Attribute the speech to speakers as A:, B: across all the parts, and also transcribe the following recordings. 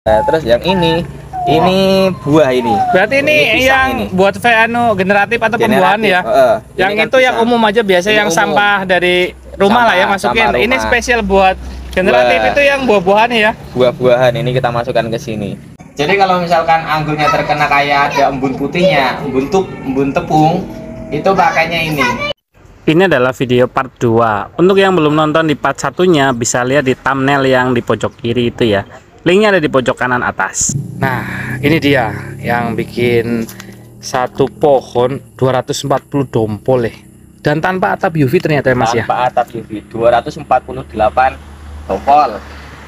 A: Terus yang ini buah ini.
B: Berarti ini yang
A: ini.
B: buat generatif atau pembuahan ya. Yang
A: kan
B: itu yang
A: pisang.
B: umum aja biasa
A: Ini
B: yang
A: umum.
B: sampah dari rumah lah ya
A: Sampah
B: masukin. Ini
A: rumah.
B: spesial buat generatif itu yang buah-buahan ya.
A: Buah-buahan ini kita masukkan ke sini. Jadi kalau misalkan anggurnya terkena kayak ada embun putihnya, embun tepung, itu pakainya ini.
B: Ini adalah video part 2. Untuk yang belum nonton di part satunya bisa lihat di thumbnail yang di pojok kiri itu ya. Linknya ada di pojok kanan atas. Nah, ini dia yang bikin satu pohon 240 dompol dan tanpa atap UV ternyata ya Mas ya.
A: Tanpa atap UV 248 dompol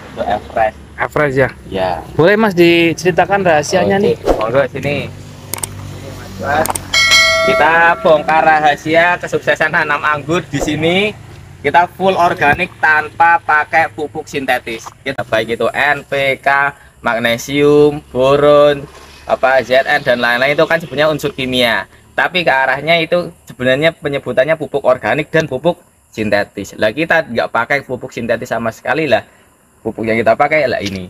A: untuk average.
B: Average ya.
A: Ya.
B: Boleh Mas diceritakan rahasianya nih.
A: Monggo sini. Mas. Kita bongkar rahasia kesuksesan nanam anggur di sini. Kita full organik tanpa pakai pupuk sintetis. Kita baik itu NPK, magnesium, boron, ZN dan lain-lain itu kan sebenarnya unsur kimia. Tapi ke arahnya itu sebenarnya penyebutannya pupuk organik dan pupuk sintetis. Lah kita nggak pakai pupuk sintetis sama sekali lah. Pupuk yang kita pakai lah ini.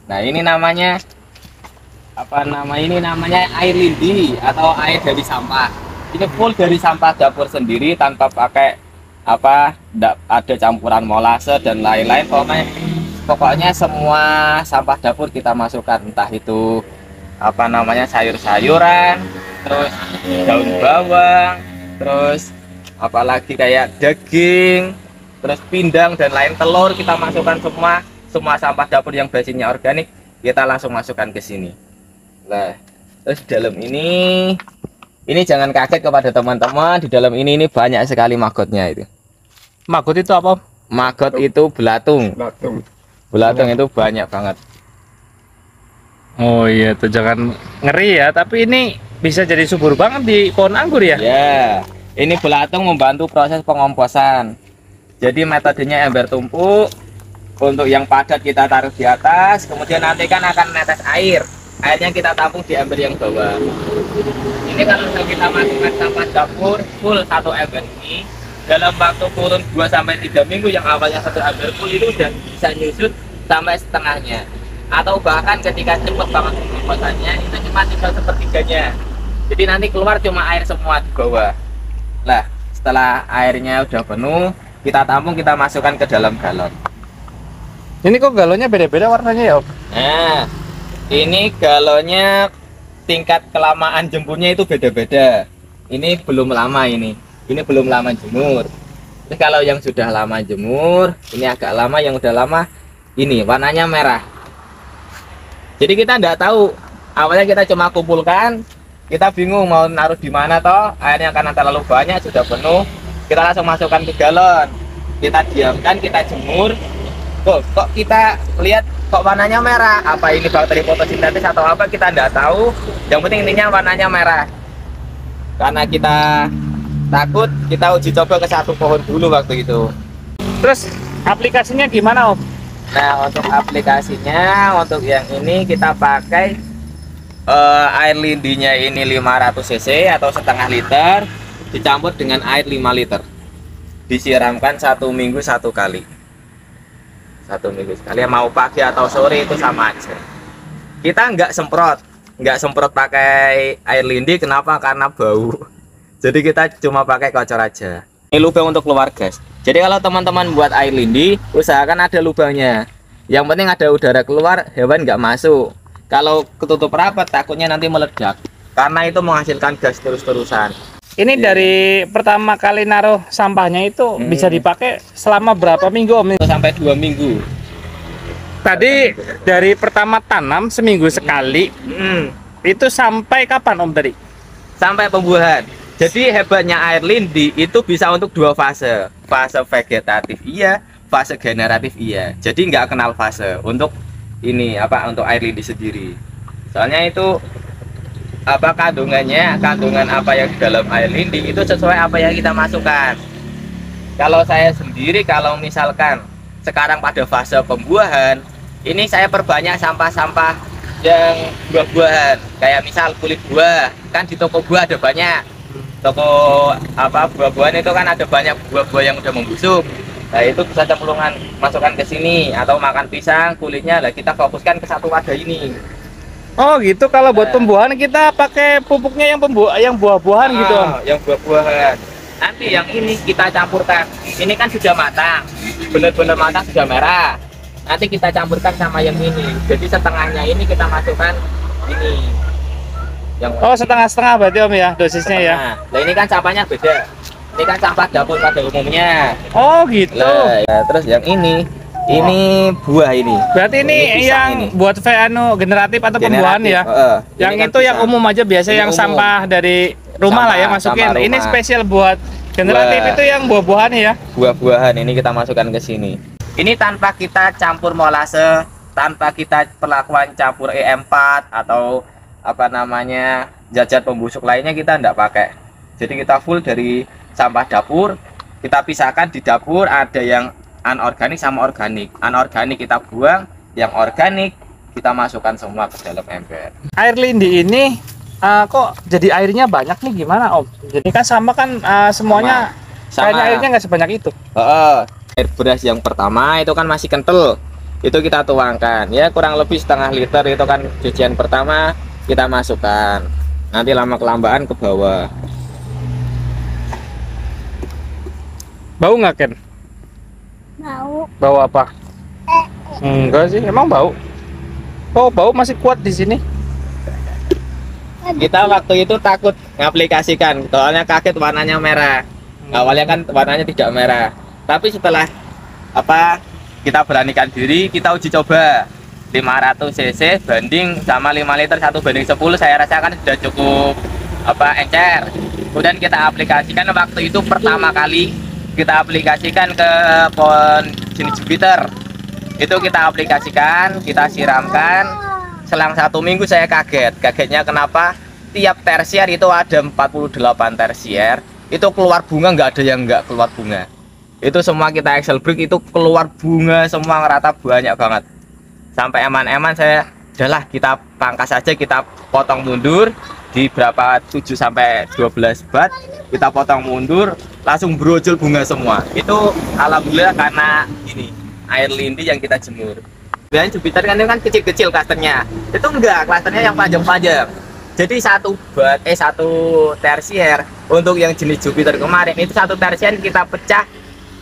A: Nah ini namanya namanya air lindi atau air dari sampah. Ini full dari sampah dapur sendiri tanpa pakai ada campuran molase dan lain-lain. Pokoknya semua sampah dapur kita masukkan, entah itu sayur-sayuran, terus daun bawang, terus apalagi kayak daging, terus pindang dan lain, telur kita masukkan semua sampah dapur yang basisnya organik kita langsung masukkan ke sini. Nah, terus di dalam ini jangan kaget kepada teman-teman, di dalam ini banyak sekali magotnya itu.
B: Magot itu apa?
A: Magot itu belatung. Belatung itu banyak banget.
B: Oh iya tuh, jangan ngeri ya, tapi ini bisa jadi subur banget di pohon anggur ya.
A: Ya, ini belatung membantu proses pengomposan. Jadi metodenya ember tumpuk. Untuk yang padat kita taruh di atas, kemudian nanti kan akan menetes air. Airnya kita tampung di ember yang bawah. Ini kalau kita masukkan sampah dapur full satu ember ini, dalam waktu kurun 2-3 minggu yang awalnya satu ember full itu udah bisa nyusut sampai setengahnya. Atau bahkan ketika cepat banget pengomposannya itu cuma tinggal sepertiganya. Jadi nanti keluar cuma air semua di bawah. Lah setelah airnya udah penuh, kita tampung, kita masukkan ke dalam galon.
B: Ini kok galonnya beda-beda warnanya ya Om?
A: Nah, ini galonnya tingkat kelamaan jemurnya itu beda-beda. Ini belum lama ini belum lama jemur. Jadi kalau yang sudah lama jemur, ini agak lama, yang udah lama ini warnanya merah. Jadi kita enggak tahu, awalnya kita cuma kumpulkan, kita bingung mau naruh di mana toh, airnya karena terlalu banyak sudah penuh, kita langsung masukkan ke galon. Kita diamkan, kita jemur. Kok kita lihat kok warnanya merah, apa ini bakteri fotosintesis atau apa, kita enggak tahu. Yang penting intinya warnanya merah. Karena kita takut, kita uji coba ke satu pohon dulu waktu itu.
B: Terus aplikasinya gimana Om?
A: Nah untuk aplikasinya, untuk yang ini kita pakai air lindinya ini 500 cc atau setengah liter dicampur dengan air 5 liter, disiramkan 1 minggu 1 kali. 1 minggu sekali, mau pagi atau sore itu sama aja. Kita nggak semprot pakai air lindi. Kenapa? Karena bau. Jadi kita cuma pakai kocor aja. Ini lubang untuk keluar gas. Jadi kalau teman-teman buat air lindi, usahakan ada lubangnya. Yang penting ada udara keluar, hewan nggak masuk. Kalau ketutup rapat takutnya nanti meledak, karena itu menghasilkan gas terus-terusan.
B: Ini dari pertama kali naruh sampahnya itu bisa dipakai selama berapa minggu Om?
A: Sampai 2 minggu.
B: Tadi dari pertama tanam seminggu sekali, itu sampai kapan Om tadi?
A: Sampai pembuahan. Jadi hebatnya air lindi itu bisa untuk 2 fase. Fase vegetatif iya, fase generatif iya. Jadi nggak kenal fase untuk ini untuk air lindi sendiri. Soalnya itu kandungan apa yang di dalam air lindi itu sesuai apa yang kita masukkan. Kalau saya sendiri, kalau misalkan sekarang pada fase pembuahan, ini saya perbanyak sampah-sampah yang buah-buahan, kayak misal kulit buah, kan di toko buah ada banyak. Toko buah-buahan itu kan ada banyak buah-buah yang udah membusuk. Nah itu bisa cemplungan masukkan ke sini, atau makan pisang kulitnya lah kita fokuskan ke satu wadah ini.
B: Oh gitu, kalau buat pembuahan kita pakai pupuknya yang buah-buahan gitu Om.
A: Yang buah-buahan. Nanti yang ini kita campurkan. Ini kan sudah matang, benar-benar matang, sudah merah. Nanti kita campurkan sama yang ini. Jadi setengahnya ini kita masukkan ini.
B: Oh setengah-setengah berarti Om ya dosisnya ya.
A: Nah ini kan sampahnya beda. Ini kan sampah dapur pada umumnya.
B: Oh gitu.
A: Ya, terus yang ini buah ini.
B: Berarti ini yang buat generatif atau pembuahan ya. Yang
A: kan
B: itu yang umum aja biasa, yang umum. Sampah dari rumah lah ya masukin. Ini spesial buat generatif itu yang buah-buahan ya.
A: Buah-buahan ini kita masukkan ke sini. Ini tanpa kita campur molase, tanpa kita perlakuan campur E4 atau apa namanya zat-zat pembusuk lainnya kita enggak pakai. Jadi kita full dari sampah dapur. Kita pisahkan di dapur, ada yang anorganik sama organik. Anorganik kita buang, yang organik kita masukkan semua ke dalam ember.
B: Air lindi ini kok jadi airnya banyak nih, gimana Om? Jadi kan sama kan semuanya sama. Airnya nggak sebanyak itu.
A: Air beras yang pertama itu kan masih kental, itu kita tuangkan ya, kurang lebih setengah liter. Itu kan cucian pertama kita masukkan, nanti lama kelamaan ke bawah.
B: Bau nggak Ken? Bau apa? Enggak sih, emang bau. Oh, bau masih kuat di sini.
A: Kita waktu itu takut ngaplikasikan, soalnya kaget warnanya merah. Awalnya kan warnanya tidak merah, tapi setelah kita beranikan diri, kita uji coba 500 cc banding sama 5 liter 1:10, saya rasakan sudah cukup encer. Kemudian kita aplikasikan waktu itu pertama kali kita aplikasikan ke pohon jenis Jupiter. Itu kita aplikasikan, kita siramkan. Selang 1 minggu saya kaget. Kagetnya kenapa? Tiap tersier itu ada 48 tersier. Itu keluar bunga, nggak ada yang nggak keluar bunga. Itu semua kita Excel break, itu keluar bunga semua ngerata, banyak banget. Sampai eman-eman saya, udahlah kita pangkas saja, kita potong mundur di berapa 7 sampai 12 bat, kita potong mundur, langsung brojol bunga semua. Itu alhamdulillah karena ini air lindi yang kita jemur. Biasanya Jupiter kan itu kan kecil-kecil klasternya, itu enggak, klasternya yang panjang-panjang. Jadi satu tersier untuk yang jenis Jupiter kemarin itu satu tersier kita pecah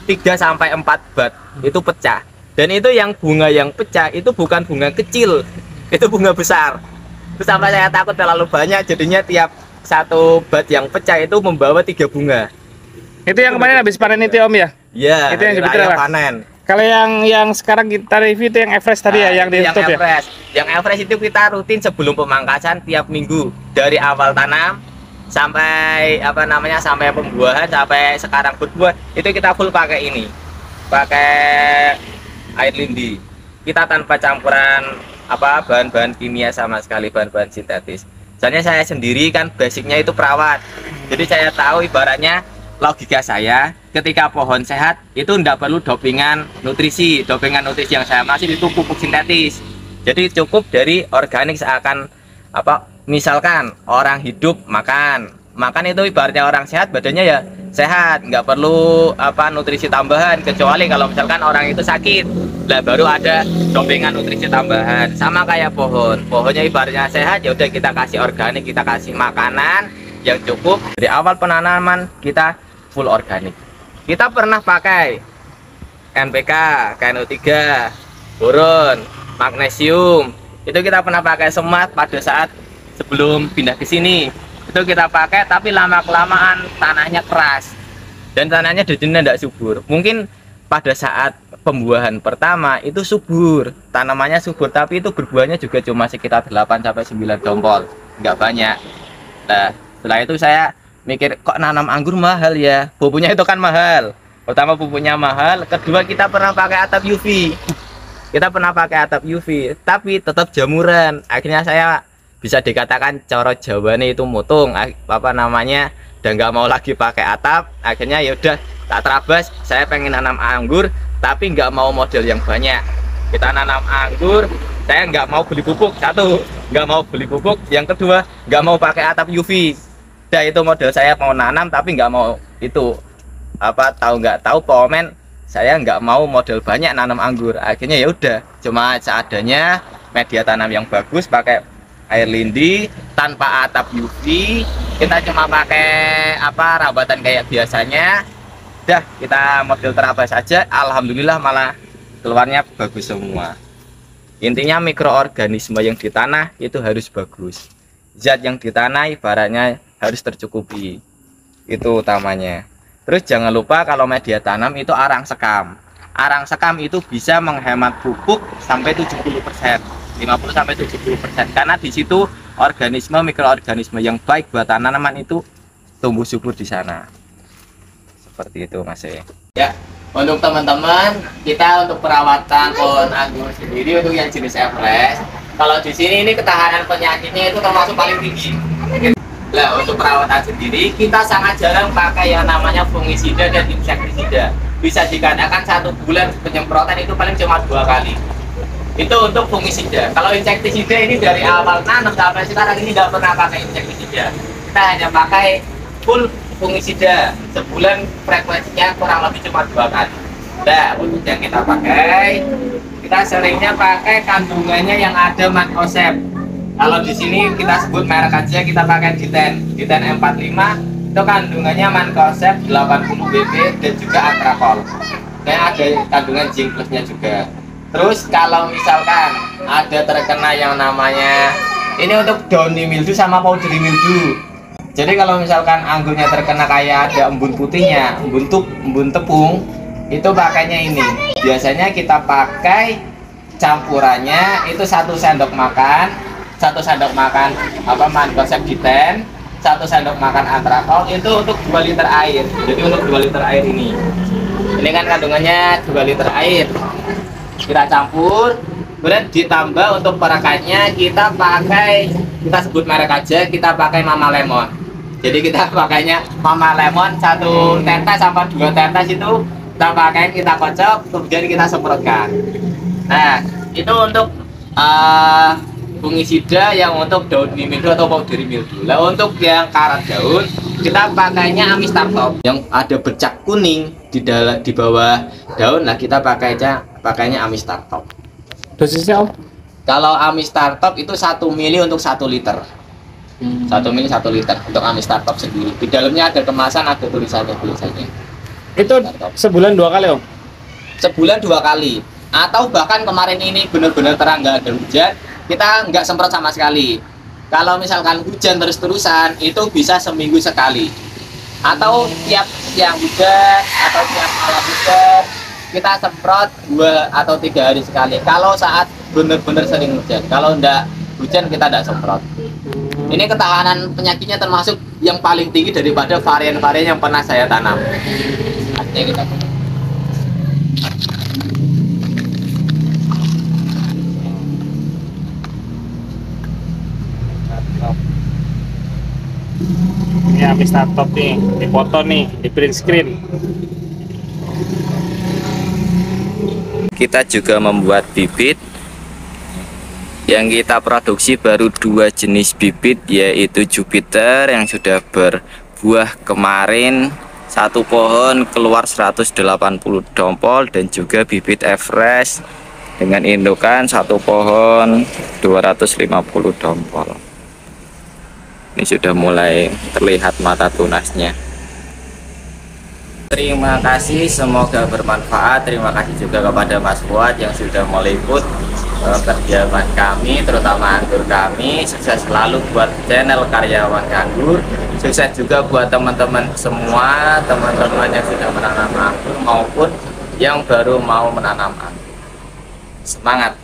A: 3 sampai 4 bat, itu pecah. Dan itu yang bunga yang pecah itu bukan bunga kecil, itu bunga besar. Terus sampai saya takut terlalu banyak, jadinya tiap satu bat yang pecah itu membawa 3 bunga.
B: Itu yang kemarin habis panen itu Om ya?
A: Iya,
B: itu yang Jupiter
A: panen.
B: Kalau yang sekarang kita review itu yang Everest tadi ya, yang di YouTube ya?
A: Yang Everest itu kita rutin sebelum pemangkasan tiap minggu, dari awal tanam sampai sampai pembuahan, sampai sekarang berbuah, itu kita full pakai ini, pakai air lindi. Kita tanpa campuran bahan-bahan kimia sama sekali, bahan-bahan sintetis. Soalnya saya sendiri kan basicnya itu perawat, jadi saya tahu ibaratnya logika saya, ketika pohon sehat itu tidak perlu dopingan nutrisi yang saya masih itu pupuk sintetis. Jadi cukup dari organik, seakan misalkan orang hidup makan itu ibaratnya orang sehat, badannya ya sehat, nggak perlu nutrisi tambahan, kecuali kalau misalkan orang itu sakit, lah baru ada dopingan nutrisi tambahan. Sama kayak pohonnya ibaratnya sehat, ya udah kita kasih organik, kita kasih makanan yang cukup. Dari awal penanaman kita full organik. Kita pernah pakai NPK, KNO3, boron, magnesium. Itu kita pernah pakai semua pada saat sebelum pindah ke sini. Itu kita pakai, tapi lama kelamaan tanahnya keras dan tanahnya jadinya tidak subur. Mungkin pada saat pembuahan pertama itu subur, tanamannya subur, tapi itu berbuahnya juga cuma sekitar 8 sampai 9 dompol, nggak banyak. Nah, setelah itu saya mikir, kok nanam anggur mahal ya, pupuknya itu kan mahal. Pertama pupuknya mahal, kedua kita pernah pakai atap UV. Tapi tetap jamuran. Akhirnya saya bisa dikatakan coro Jawane itu mutung, dan nggak mau lagi pakai atap. Akhirnya ya udah tak terabas, saya pengen nanam anggur tapi nggak mau model yang banyak. Kita nanam anggur, saya nggak mau beli pupuk, satu nggak mau beli pupuk, yang kedua nggak mau pakai atap UV. Nah itu model saya, mau nanam tapi nggak mau itu tahu nggak tahu komen saya nggak mau model banyak nanam anggur. Akhirnya ya udah, cuma seadanya, media tanam yang bagus, pakai air lindi tanpa atap UV, kita cuma pakai rawatan kayak biasanya. Dah, kita model terabas saja, alhamdulillah malah keluarnya bagus semua. Intinya mikroorganisme yang di tanah itu harus bagus, zat yang di tanah ibaratnya harus tercukupi, itu utamanya. Terus jangan lupa kalau media tanam itu arang sekam. Arang sekam itu bisa menghemat pupuk sampai 70%, 50-70%, karena di situ mikroorganisme yang baik buat tanaman itu tumbuh subur di sana. Seperti itu Mas. Ya, untuk teman-teman, kita untuk perawatan pohon anggur sendiri untuk yang jenis Everest, kalau di sini ini ketahanan penyakitnya itu termasuk paling tinggi. Nah, untuk perawatan sendiri kita sangat jarang pakai yang namanya fungisida dan insektisida. Bisa dikatakan 1 bulan penyemprotan itu paling cuma 2 kali. Itu untuk fungisida. Kalau insektisida ini dari awal nanam sampai sekarang ini nggak pernah pakai insektisida. Kita hanya pakai full fungisida, sebulan frekuensinya kurang lebih cuma 2 kali. Nah, untuk yang kita pakai, kita seringnya pakai kandungannya yang ada mancozeb. Kalau di sini kita sebut merek aja, kita pakai Diten 45, itu kandungannya mancozeb 80 BB dan juga antrakol. Nah, ada kandungan zinc plusnya juga. Terus kalau misalkan ada terkena yang namanya, ini untuk downy mildew sama powdery mildew. Jadi kalau misalkan anggurnya terkena kayak ada embun putihnya, embun tepung, itu pakainya ini. Biasanya kita pakai campurannya itu 1 sendok makan mancozeb Diten, 1 sendok makan antrakol, itu untuk 2 liter air. Jadi untuk 2 liter air ini kan kandungannya 2 liter air. Kita campur, kemudian ditambah untuk perekatnya kita sebut merek aja, kita pakai Mama Lemon. Jadi kita pakainya Mama Lemon 1 tetes sama 2 tetes itu kita kocok, kemudian kita semprotkan. Nah, itu untuk fungisida yang untuk daun mildew atau powdery mildew. Nah, untuk yang karat daun kita pakainya Amistar Top yang ada bercak kuning di bawah daun. Nah, kita pakainya Amistar Top.
B: Dosisnya Om?
A: Kalau Amistar Top itu 1 mili untuk 1 liter. 1 mili 1 liter untuk Amistar Top sendiri. Di dalamnya ada kemasan, ada tulisannya.
B: Itu sebulan 2 kali Om?
A: Sebulan 2 kali. Atau bahkan kemarin ini benar-benar terang nggak ada hujan, kita nggak semprot sama sekali. Kalau misalkan hujan terus-terusan, itu bisa seminggu sekali. Atau tiap siang hujan atau tiap malam hujan, kita semprot 2 atau 3 hari sekali. Kalau saat benar-benar sering hujan, kalau enggak hujan kita enggak semprot. Ini ketahanan penyakitnya termasuk yang paling tinggi daripada varian-varian yang pernah saya tanam. Artinya kita
B: ini Amistar Top nih, dipoto nih, di print screen.
A: Kita juga membuat bibit yang kita produksi baru 2 jenis bibit, yaitu Jupiter yang sudah berbuah kemarin, 1 pohon keluar 180 dompol, dan juga bibit Everest dengan indukan 1 pohon 250 dompol. Ini sudah mulai terlihat mata tunasnya. Terima kasih, semoga bermanfaat. Terima kasih juga kepada Mas Fuad yang sudah meliput kerjaan kami, terutama anggur kami. Sukses selalu buat channel Karyawan Anggur. Sukses juga buat teman-teman semua, teman-teman yang sudah menanam anggur maupun yang baru mau menanam anggur. Semangat!